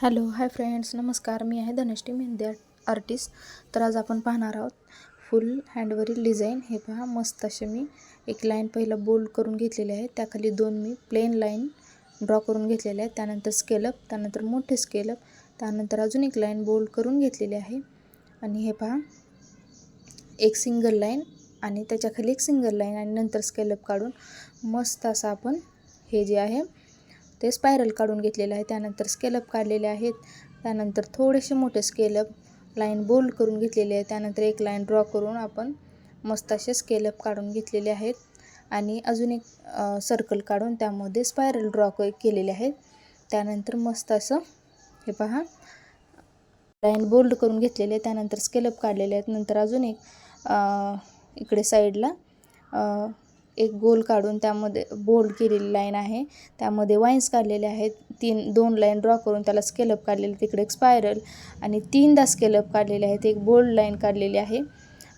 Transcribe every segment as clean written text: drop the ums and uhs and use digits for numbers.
Hello hi friends, नमस्कार. मी आहे Dhanashree mehndi artist. तर आज आपण पाहणार आहोत फुल हँडवरील डिझाईन. हे पहा, मस्त असे मी एक लाईन पहिलं बोल्ड करून घेतलेले आहे, त्याखाली दोन मी प्लेन लाईन ड्रॉ करून घेतलेले आहेत, त्यानंतर स्केलअप, त्यानंतर मोठे स्केलअप, त्यानंतर अजून एक लाईन बोल्ड करून घेतलेली आहे. आणि हे पहा, एक सिंगल लाईन आणि त्याच्याखाली एक सिंगल लाईन आणि नंतर स्केलअप काढून मस्त असं आपण हे जे आहे ते स्पायरल काढून घेतलेलं आहे. त्यानंतर स्केलअप काढलेले आहेत, त्यानंतर थोडेसे मोठे स्केलअप लाईन बोल्ड करून घेतलेले आहे, त्यानंतर एक लाईन ड्रॉ करून आपण मस्त असे स्केलअप काढून घेतलेले आहेत. आणि अजून एक सर्कल काढून त्यामध्ये स्पायरल ड्रॉ केलेले आहेत. त्यानंतर मस्त असं हे पहा, लाईन बोल्ड करून घेतलेले आहे, त्यानंतर स्केलअप काढलेले आहेत. नंतर अजून एक इकडे साईडला एक गोल काढून त्यामध्ये बोल्ड केलेली लाईन आहे, त्यामध्ये वाईन्स काढलेले आहेत. दोन लाईन ड्रॉ करून त्याला स्केलअप काढलेले, तिकडे एक स्पायरल आणि तीनदा स्केलअप काढलेले आहेत, एक बोल्ड लाईन काढलेली आहे.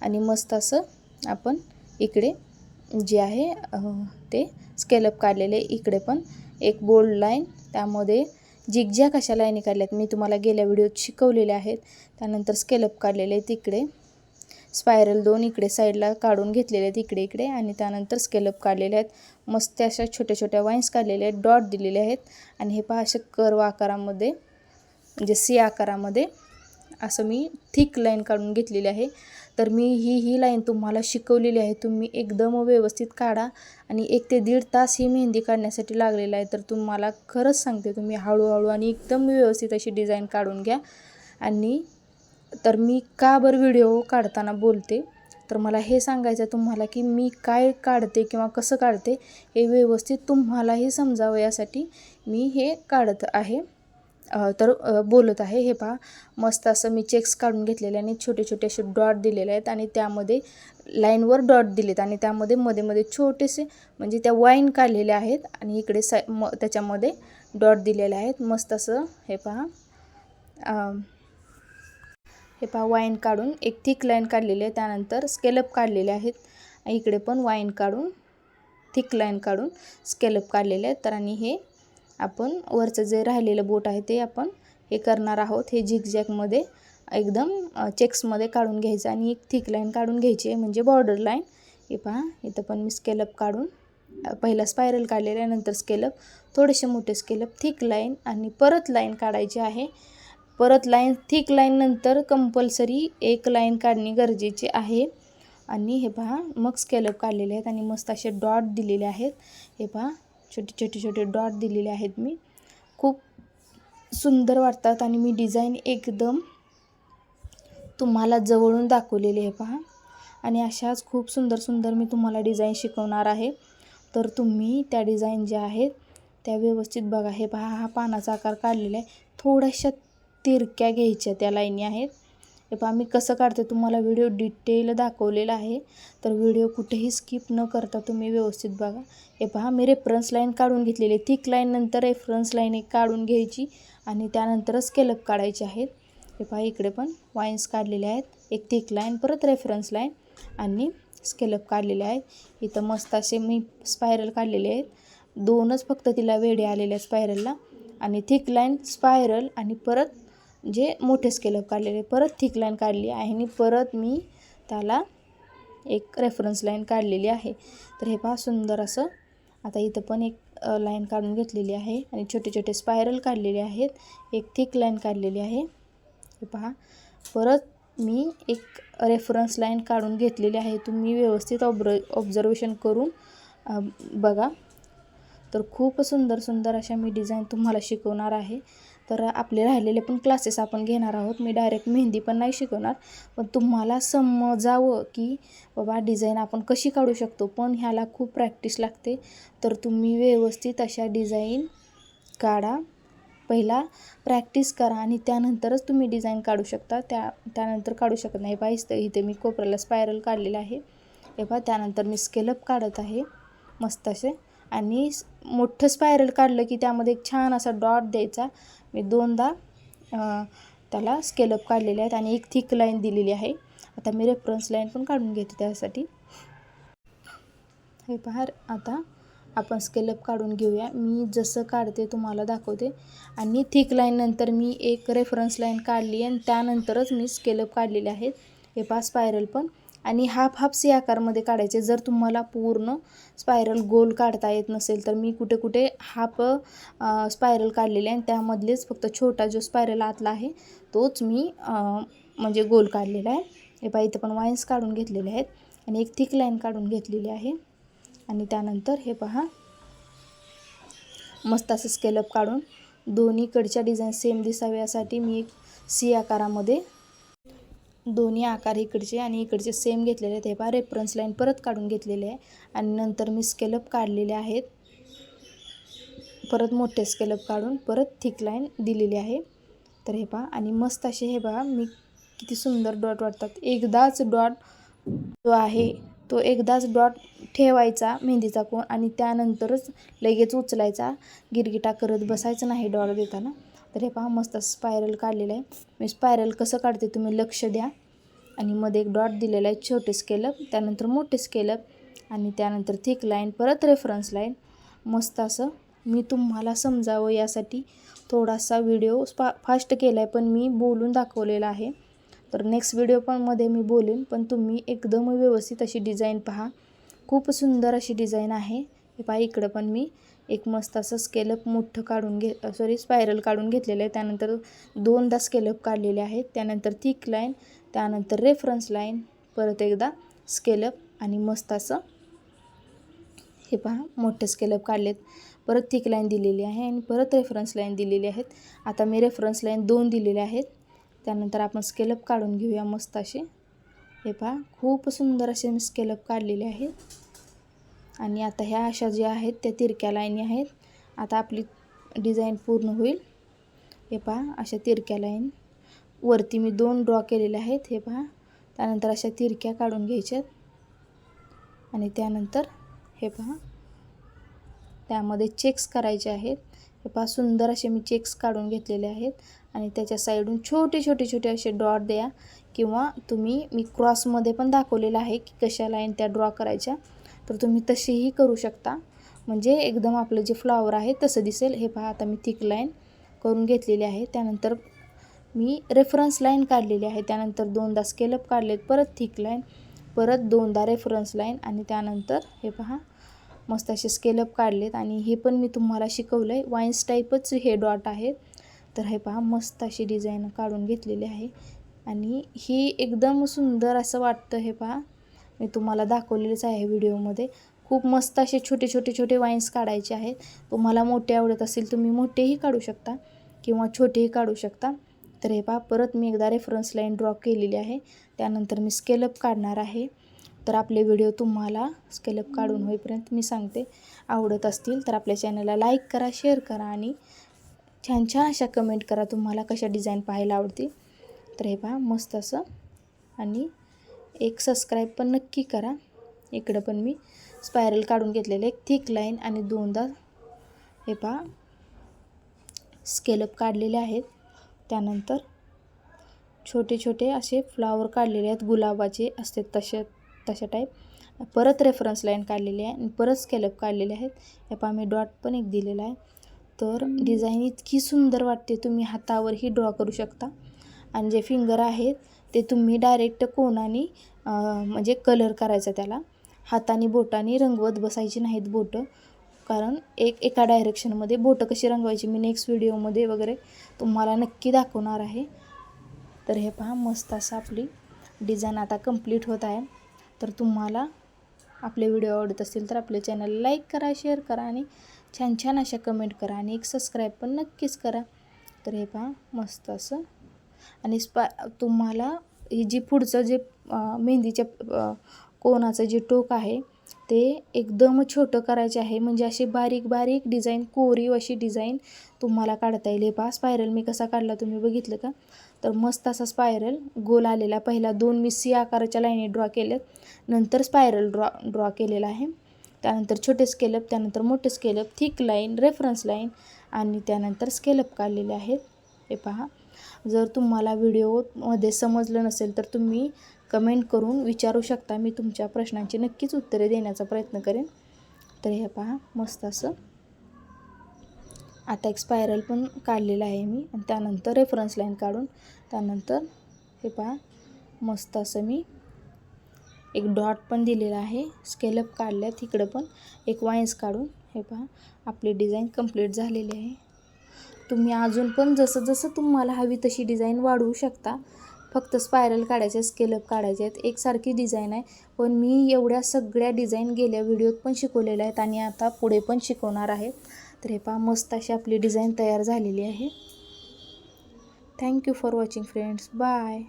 आणि मस्त असं आपण इकडे जे आहे ते स्केलअप काढलेले. इकडे पण एक बोल्ड लाईन, त्यामध्ये झिगझॅग अशा लाईनी काढल्यात, मी तुम्हाला गेल्या व्हिडिओत शिकवलेले आहेत. त्यानंतर स्केलअप काढलेले, तिकडे स्पायरल दोन इकडे साईडला काढून घेतलेले आहेत, इकडे आणि त्यानंतर स्केलअप काढलेले आहेत. मस्त अशा छोट्या छोट्या वाईन्स काढलेले आहेत, डॉट दिलेले आहेत. आणि हे पहा, अशा कर्व आकारामध्ये म्हणजे सी आकारामध्ये असं मी थिक लाईन काढून घेतलेली आहे. तर मी ही लाईन तुम्हाला शिकवलेली आहे, तुम्ही एकदम व्यवस्थित काढा. आणि 1 ते 1.5 तास ही मेहंदी काढण्यासाठी लागलेला आहे. तर तुम्हाला खरंच सांगते, तुम्ही हळूहळू आणि एकदम व्यवस्थित अशी डिझाईन काढून घ्या. आणि तर मी का बरं व्हिडिओ काढताना बोलते, तर मला हे सांगायचं आहे तुम्हाला की मी काय काढते किंवा कसं काढते हे व्यवस्थित तुम्हालाही समजावं, यासाठी मी हे काढत आहे, तर बोलत आहे. हे पहा, मस्त असं मी चेक्स काढून घेतलेले आणि छोटे छोटे असे डॉट दिलेले आहेत आणि त्यामध्ये लाईनवर डॉट दिलेत आणि त्यामध्ये मध्ये मध्ये छोटेसे म्हणजे त्या वाईन काढलेले आहेत आणि इकडे त्याच्यामध्ये डॉट दिलेले आहेत. मस्त असं हे पहा वाईन काढून एक थिक लाईन काढलेली आहे, त्यानंतर स्केलअप काढलेले आहेत. इकडे पण वाईन काढून थिक लाईन काढून स्केलअप काढलेले आहेत. तर आणि हे आपण वरचं जे राहिलेलं बोट आहे ते आपण हे करणार आहोत. हे झिगझॅगमध्ये एकदम चेक्समध्ये काढून घ्यायचं आणि एक थिक लाईन काढून घ्यायची आहे, म्हणजे बॉर्डर लाईन. हे पहा, इथं पण मी स्केलअप काढून पहिला स्पायरल काढलेला आहे, नंतर स्केलअप, थोडेसे मोठे स्केलअप, थिक लाईन आणि परत लाईन काढायची आहे. परत लाईन थिक लाईन नंतर कंपल्सरी एक लाईन काढणे गरजेचे आहे. आणि हे पहा, मग स्केलअप काढलेले आहेत आणि मस्त असे डॉट दिलेले आहेत. हे पहा, छोटे छोटे डॉट दिलेले आहेत, मी खूप सुंदर वाटतात. आणि मी डिझाईन एकदम तुम्हाला जवळून दाखवलेली आहे पहा. आणि अशाच खूप सुंदर सुंदर मी तुम्हाला डिझाईन शिकवणार आहे. तर तुम्ही त्या डिझाईन ज्या आहेत त्या व्यवस्थित बघा. हे पहा, हा पानाचा आकार काढलेला आहे, थोड्याशा तिरक्या घ्यायच्या त्या लाईनी आहेत. हे पहा, मी कसं काढते तुम्हाला व्हिडिओ डिटेल दाखवलेला आहे, तर व्हिडिओ कुठेही स्किप न करता तुम्ही व्यवस्थित बघा. हे पहा, मी रेफरन्स लाईन काढून घेतलेली आहे, थिक लाईन नंतर रेफरन्स लाईन एक काढून घ्यायची आणि त्यानंतर स्केलअप काढायचे आहेत. हे पहा, इकडे पण वाईन्स काढलेले आहेत, एक थिक लाईन, परत रेफरन्स लाईन आणि स्केलअप काढलेले आहेत. इथं मस्त असे मी स्पायरल काढलेले आहेत, दोनच फक्त तिला वेडे आलेले आहेत स्पायरलला. आणि थिक लाईन, स्पायरल आणि परत जे मोठे स्केलअप काढलेले, परत थिक लाईन काढली आहे आणि परत मी त्याला एक रेफरन्स लाईन काढलेली आहे. तर हे पहा, सुंदर असं. आता इथं पण एक लाईन काढून घेतलेली आहे आणि छोटे छोटे स्पायरल काढलेले आहेत, एक थिक लाईन काढलेली आहे. हे पहा, परत मी एक रेफरन्स लाईन काढून घेतलेली आहे. तुम्ही व्यवस्थित ऑब्झर्वेशन करून बघा. तर खूप सुंदर सुंदर अशा मी डिझाईन तुम्हाला शिकवणार आहे. तर आपले राहिलेले पण क्लासेस आपण घेणार आहोत. मी डायरेक्ट मेहंदी पण नाही शिकवणार, पण तुम्हाला समजावं की बाबा डिझाईन आपण कशी काढू शकतो, पण ह्याला खूप प्रॅक्टिस लागते. तर तुम्ही व्यवस्थित अशा डिझाईन काढा, पहिला प्रॅक्टिस करा आणि त्यानंतरच तुम्ही डिझाईन काढू शकता. त्यानंतर काढू शकत नाही. पाहिजे इथे मी कोपऱ्याला स्पायरल काढलेला आहे. हे पहा, त्यानंतर मी स्केलअप काढत आहे मस्त असे. आणि मोठं स्पायरल काढलं की त्यामध्ये एक छान असा डॉट द्यायचा. मी दोनदा त्याला स्केलअप काढलेले आहेत आणि एक थिक लाईन दिलेली आहे. आता मी रेफरन्स लाईन पण काढून घेते त्यासाठी. हे पहा, आता आपण स्केलप काढून घेऊया. मी जसं काढते तुम्हाला दाखवते. आणि थिक लाईन नंतर मी एक रेफरन्स लाईन काढली आणि त्यानंतरच मी स्केलप काढलेले आहेत. हे पहा स्पायरल पण. आणि हाफ हाफ सी आकारमध्ये काढायचे. जर तुम्हाला पूर्ण स्पायरल गोल काढता येत नसेल तर मी कुठे कुठे हाफ स्पायरल काढलेले आहे आणि त्यामधलेच फक्त छोटा जो स्पायरल आतला आहे तोच मी म्हणजे गोल काढलेला आहे. हे पहा इथं पण वाईन्स काढून घेतलेले आहेत आणि एक थिक लाईन काढून घेतलेली आहे. आणि त्यानंतर हे पहा मस्त असं स्केलप काढून दोन्हीकडच्या डिझाईन सेम दिसावे यासाठी मी एक सी आकारामध्ये दोन्ही आकार इकडचे आणि इकडचे सेम घेतलेले आहेत. हे पहा रेफरन्स लाईन परत काढून घेतलेले आहे आणि नंतर मी स्केलप काढलेले आहेत. परत मोठे स्केलप काढून परत थिक लाईन दिलेली आहे. तर हे पहा आणि मस्त असे हे बघा मी किती सुंदर डॉट वाटतात. एकदाच डॉट जो आहे तो एकदाच डॉट ठेवायचा मेहंदीचा कोन आणि त्यानंतरच लगेच उचलायचा. गिरगिटा करत बसायचं नाही डॉट देताना. तर हे पहा मस्त स्पायरल काढलेलं आहे. मी स्पायरल कसं काढते तुम्ही लक्ष द्या. आणि मध्ये एक डॉट दिलेला आहे छोटे स्केलप, त्यानंतर मोठे स्केलप आणि त्यानंतर थिक लाईन परत रेफरन्स लाईन. मस्त असं मी तुम्हाला समजावं यासाठी थोडासा व्हिडिओ फास्ट केला आहे पण मी बोलून दाखवलेला आहे. तर नेक्स्ट व्हिडिओ पण मध्ये मी बोलेन पण तुम्ही एकदम व्यवस्थित अशी डिझाईन पहा. खूप सुंदर अशी डिझाईन आहे. हे पहा इकडं पण मी एक मस्त असं स्केलप मोठं काढून स्पायरल काढून घेतलेलं आहे. त्यानंतर दोनदा स्केलप काढलेले आहेत. त्यानंतर थिक लाईन, त्यानंतर रेफरन्स लाईन, परत एकदा स्केलप आणि मस्त असं हे पहा मोठे स्केलप काढलेत. परत थिक लाईन दिलेली आहे आणि परत रेफरन्स लाईन दिलेली आहेत. आता मी रेफरन्स लाईन 2 दिलेले आहेत. त्यानंतर आपण स्केलप काढून घेऊया मस्त असे. हे पहा खूप सुंदर असे मी स्केलप काढलेले आहेत. आणि आता ह्या अशा ज्या आहेत त्या तिरक्या लाईनी आहेत. आता आपली डिझाईन पूर्ण होईल. हे पहा अशा तिरक्या लाईन वरती मी 2 ड्रॉ केलेले आहेत. हे पहा त्यानंतर अशा तिरक्या काढून घ्यायच्यात आणि त्यानंतर हे पहा त्यामध्ये चेक्स करायचे आहेत. हे पहा सुंदर असे मी चेक्स काढून घेतलेले आहेत आणि त्याच्या साईडून छोटे छोटे छोटे असे डॉट द्या किंवा मी क्रॉसमध्ये पण दाखवलेलं आहे की कशा लाईन त्या ड्रॉ करायच्या. तर तुम्ही तसेही करू शकता म्हणजे एकदम आपलं जे फ्लॉवर आहे तसं दिसेल. हे पहा आता मी थिक लाईन करून घेतलेली आहे. त्यानंतर मी रेफरन्स लाईन काढलेली आहे. त्यानंतर 2दा स्केलप काढलेत, परत थिक लाईन, परत 2दा रेफरन्स लाईन आणि त्यानंतर हे पहा मस्त असे स्केलप काढलेत. आणि हे पण मी तुम्हाला शिकवलं आहे वाईन्स टाईपच हे डॉट आहेत. तर हे पहा मस्त अशी डिझाईन काढून घेतलेली आहे आणि ही एकदम सुंदर असं वाटतं. हे पहा मी तुम्हाला दाखवलेलंच आहे व्हिडिओमध्ये. खूप मस्त असे छोटे छोटे छोटे वाईन्स काढायचे आहेत. तुम्हाला मोठे आवडत असेल तुम्ही मोठेही काढू शकता किंवा छोटेही काढू शकता. तर हे पहा परत मी एकदा रेफरन्स लाईन ड्रॉ केलेली आहे. त्यानंतर मी स्केलप काढणार आहे. तर आपले व्हिडिओ तुम्हाला स्केलप काढून होईपर्यंत मी सांगते आवडत असतील तर आपल्या चॅनलला लाईक करा, शेअर करा आणि छान छान अशा कमेंट करा तुम्हाला कशा डिझाईन पाहायला आवडतील. तर हे पहा मस्त असं आणि एक सबस्क्राईब पण नक्की करा. इकडं पण मी स्पायरल काढून घेतलेले एक थिक लाईन आणि 2दा हे पहा स्केलप काढलेले आहेत. त्यानंतर छोटे छोटे असे फ्लावर काढलेले आहेत गुलाबाचे असते तशा टाईप. परत रेफरन्स लाईन काढलेली आहे आणि परत स्केलप काढलेले आहेत. हे पहा मी डॉट पण एक दिलेला आहे. तर डिझाईन इतकी सुंदर वाटते. तुम्ही हातावरही ड्रॉ करू शकता आणि जे फिंगर आहेत ते तुम्ही डायरेक्ट कोणाने म्हणजे कलर करायचा त्याला. हाताने बोटाने रंगवत बसायची नाहीत बोटं, कारण एका डायरेक्शनमध्ये बोटं कशी रंगवायची मी नेक्स्ट व्हिडिओमध्ये वगैरे तुम्हाला नक्की दाखवणार आहे. तर हे पहा मस्त असं आपली डिझाईन आता कंप्लीट होत आहे. तर तुम्हाला आपले व्हिडिओ आवडत असतील तर आपल्या चॅनलला लाईक करा, शेअर करा आणि छान छान अशा कमेंट करा आणि एक सबस्क्राईब पण नक्कीच करा. तर हे पहा मस्त असं आणि तुम्हाला ही जी पुढचं जे मेहंदीच्या कोणाचं जे टोक आहे ते एकदम छोटं करायचे आहे. म्हणजे अशी बारीक बारीक डिझाईन कोरीव अशी डिझाईन तुम्हाला काढता येईल. हे पहा स्पायरल मी कसा काढला तुम्ही बघितलं का. तर मस्त असा स्पायरल गोल आलेला. पहिला 2 मी सी आकाराच्या लाईनी ड्रॉ केल्यात, नंतर स्पायरल ड्रॉ केलेला आहे. त्यानंतर छोटे स्केलप, त्यानंतर मोठे स्केलप, थिक लाईन, रेफरन्स लाईन आणि त्यानंतर स्केलप काढलेले आहेत. हे पहा जर तुम्हाला व्हिडिओमध्ये समजलं नसेल तर तुम्ही कमेंट करून विचारू शकता. मी तुमच्या प्रश्नांची नक्कीच उत्तरे देण्याचा प्रयत्न करेन. तर हे पहा मस्त असं आता एक स्पायरल पण काढलेलं आहे मी आणि त्यानंतर रेफरन्स लाईन काढून त्यानंतर हे पहा मस्त असं मी एक डॉट पण दिलेला आहे, स्केलअप काढल्यात इकडं पण एक वाईन्स काढून. हे पहा आपली डिझाईन कंप्लीट झालेली आहे. तुम्ही अजून पण जसं जसं तुम्हाला हवी तशी डिझाईन वाढवू शकता. फक्त स्पायरल काढायचे, स्केलअप काढायचे आहेत. एकसारखी डिझाईन आहे, पण मी एवढ्या सगळ्या डिझाईन गेल्या व्हिडिओत पण शिकवलेल्या आहेत आणि आता पुढे पण शिकवणार आहे. तर हे पहा मस्त अशी आपली डिझाईन तयार झालेली आहे. Thank you for watching friends. Bye.